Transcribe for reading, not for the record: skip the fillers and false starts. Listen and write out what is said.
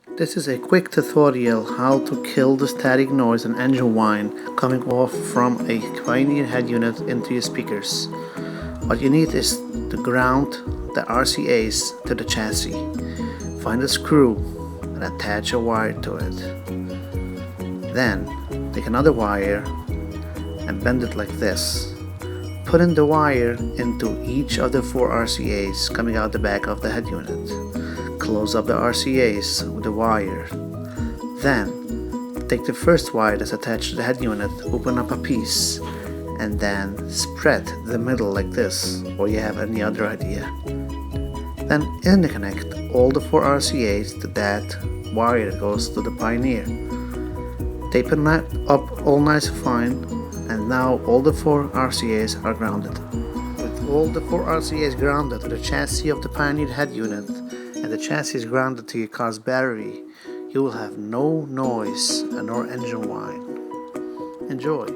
This is a quick tutorial how to kill the static noise and engine whine coming off from a Pioneer head unit into your speakers. What you need is to ground the RCAs to the chassis. Find a screw and attach a wire to it. Then take another wire and bend it like this. Put in the wire into each of the 4 RCAs coming out the back of the head unit. Close up the RCAs with the wire. Then take the first wire that's attached to the head unit, open up a piece, and then spread the middle like this, or you have any other idea. Then interconnect all the 4 RCAs to that wire that goes to the Pioneer. Tape it up all nice and fine, and now all the 4 RCAs are grounded. With all the 4 RCAs grounded to the chassis of the Pioneer head unit, and the chassis is grounded to your car's battery, you will have no noise and no engine whine. Enjoy!